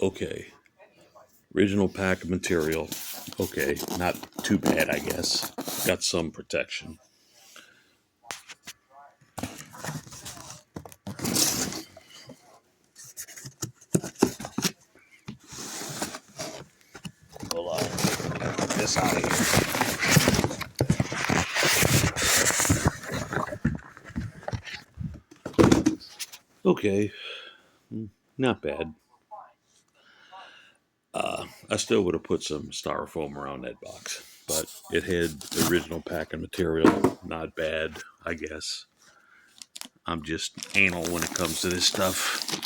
Okay. Original pack of material. Okay, not too bad, I guess. Got some protection. Hold on. Get this out of here. Okay. Not bad. I still would have put some styrofoam around that box, but it had the original pack of material. Not bad, I guess. I'm just anal when it comes to this stuff.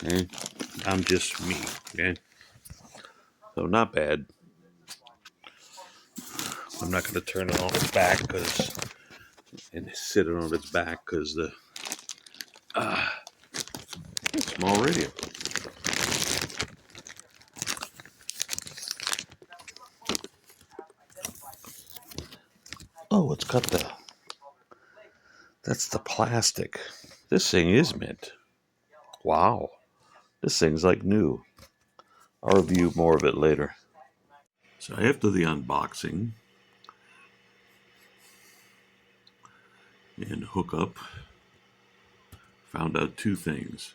Okay? I'm just me. Okay? So not bad. I'm not going to turn it on its back and sit it on its back because the small radio. Oh, it's got that's the plastic. This thing is mint. Wow. This thing's like new. I'll review more of it later. So after the unboxing and hookup, found out two things,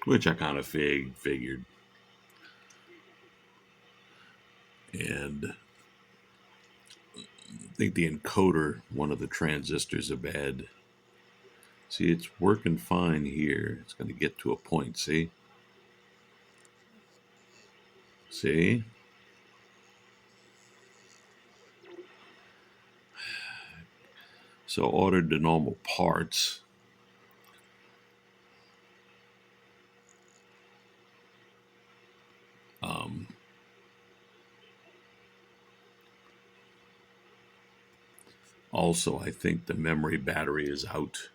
which I kind of figured. And I think the encoder, one of the transistors, are bad. See, it's working fine here. It's going to get to a point, see? See? So ordered the normal parts. Also, I think the memory battery is out.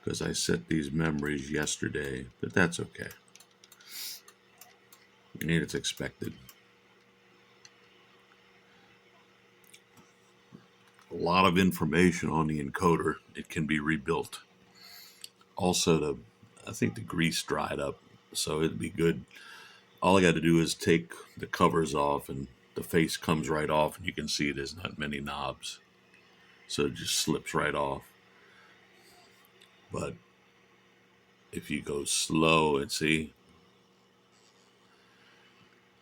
Because I set these memories yesterday, but that's okay. I mean, it's expected. A lot of information on the encoder. It can be rebuilt. Also, I think the grease dried up, so it'd be good. All I got to do is take the covers off, and the face comes right off, and you can see there's not many knobs, so it just slips right off. But if you go slow and see,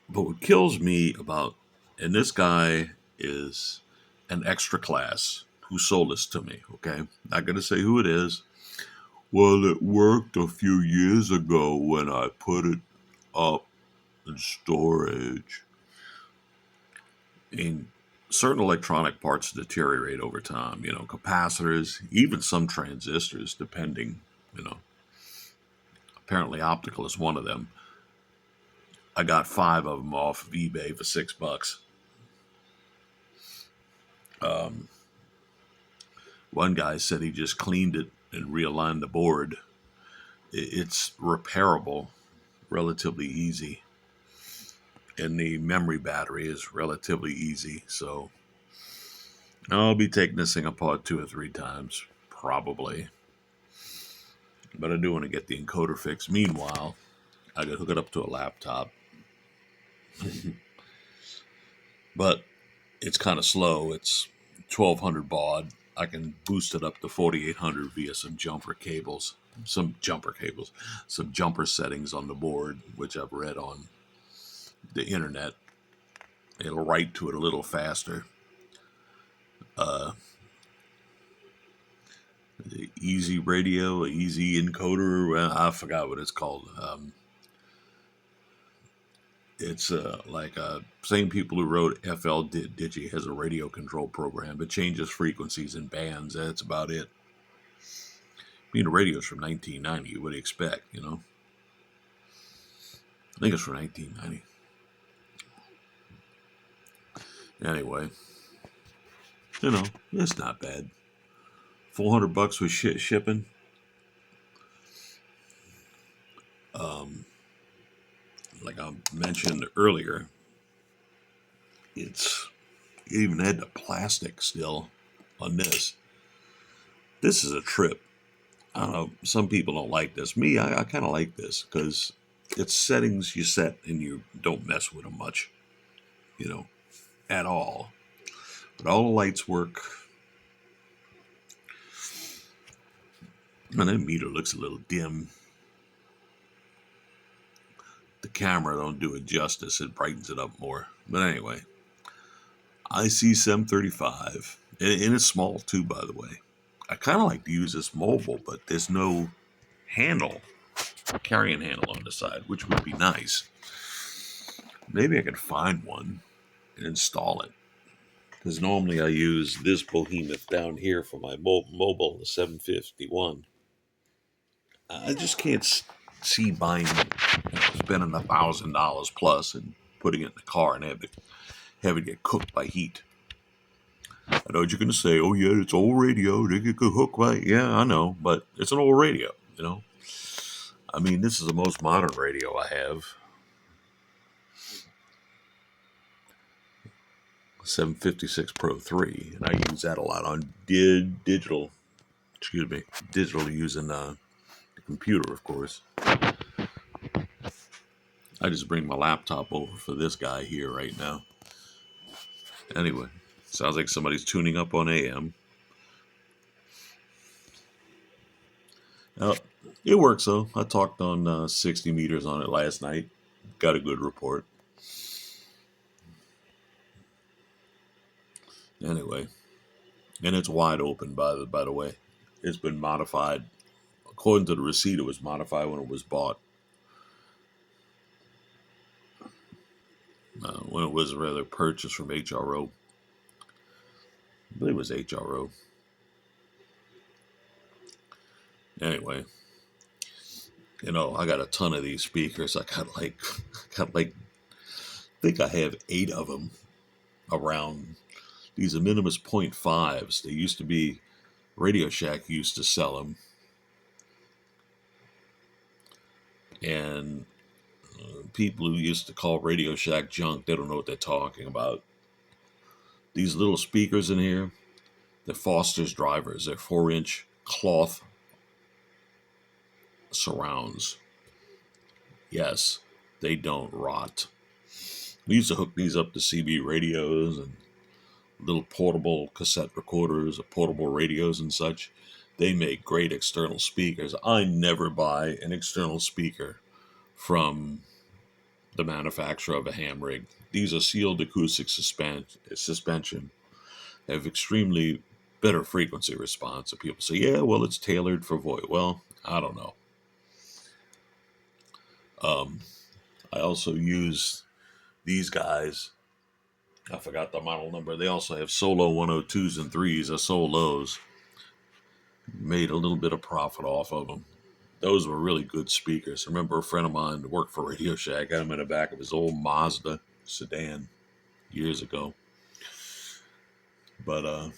but what kills me about, and this guy is an extra class who sold this to me, okay? Not going to say who it is. Well, it worked a few years ago when I put it up in storage. And certain electronic parts deteriorate over time, capacitors, even some transistors, depending, Apparently optical is one of them. I got 5 of them off of eBay for $6. One guy said he just cleaned it and realigned the board. It's repairable, relatively easy. And the memory battery is relatively easy. So I'll be taking this thing apart 2 or 3 times, probably. But I do want to get the encoder fixed. Meanwhile, I could hook it up to a laptop. But it's kind of slow. It's 1200 baud. I can boost it up to 4800 via some jumper settings on the board, which I've read on the internet. It'll write to it a little faster. The easy radio, easy encoder, I forgot what it's called. It's like same people who wrote FL Digi has a radio control program. It changes frequencies and bands. That's about it. I mean, the radio's from 1990. What do you expect, I think it's from 1990. Anyway, it's not bad. $400 with shipping. like I mentioned earlier, it even had the plastic still on this. This is a trip. I don't know. Some people don't like this. Me, I kind of like this because it's settings you set and you don't mess with them much, you know, at all. But all the lights work. And that meter looks a little dim. The camera don't do it justice. It brightens it up more. But anyway, IC-735. And it's small too, by the way. I kind of like to use this mobile, but there's no handle, carrying handle on the side, which would be nice. Maybe I could find one and install it. Because normally I use this behemoth down here for my mobile, the 751. I just can't see buying, spending $1,000 plus and putting it in the car and have it get cooked by heat. I know what you're going to say. Oh yeah, it's old radio. They get hooked by. Yeah, I know, but it's an old radio. You know, I mean, this is the most modern radio I have. 756 Pro 3, and I use that a lot on digital. Excuse me, digital using the computer, of course. I just bring my laptop over for this guy here right now. Anyway, sounds like somebody's tuning up on AM. It works though. I talked on 60 meters on it last night. Got a good report. Anyway, and it's wide open by the way. It's been modified. According to the receipt, it was modified when it was bought. When it was rather purchased from HRO. I believe it was HRO. Anyway, you know, I got a ton of these speakers. I think I have 8 of them around. These are Minimus 0.5s. They used to be, Radio Shack used to sell them. And people who used to call Radio Shack junk, they don't know what they're talking about. These little speakers in here, they're Foster's drivers. They're 4-inch cloth surrounds. Yes, they don't rot. We used to hook these up to CB radios and little portable cassette recorders or portable radios and such. They make great external speakers. I never buy an external speaker from the manufacturer of a ham rig. These are sealed acoustic suspension. They have extremely better frequency response. And people say, yeah, well, it's tailored for voice. Well, I don't know. I also use these guys. I forgot the model number. They also have Solo 102s and 3s. I sold those. Made a little bit of profit off of them. Those were really good speakers. I remember a friend of mine that worked for Radio Shack got them in the back of his old Mazda sedan years ago. But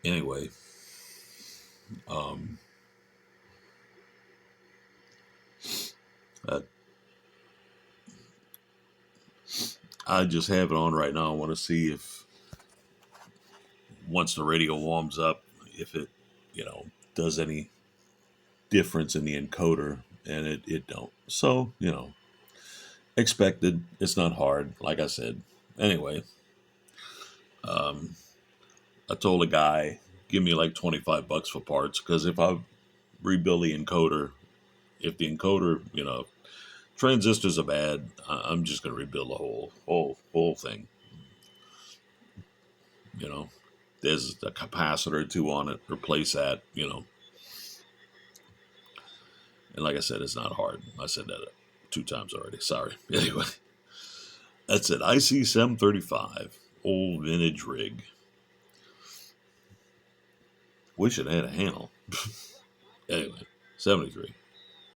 anyway, I just have it on right now. I want to see if once the radio warms up, if it, does any difference in the encoder, and it don't. So, expected. It's not hard, like I said. Anyway, I told a guy, give me like $25 for parts, because if I rebuild the encoder, if the encoder, transistors are bad, I'm just going to rebuild the whole thing. There's a capacitor or 2 on it, replace that, And like I said, it's not hard. I said that 2 times already. Sorry. Anyway, that's it. IC-735, old vintage rig. Wish it had a handle. Anyway, 73.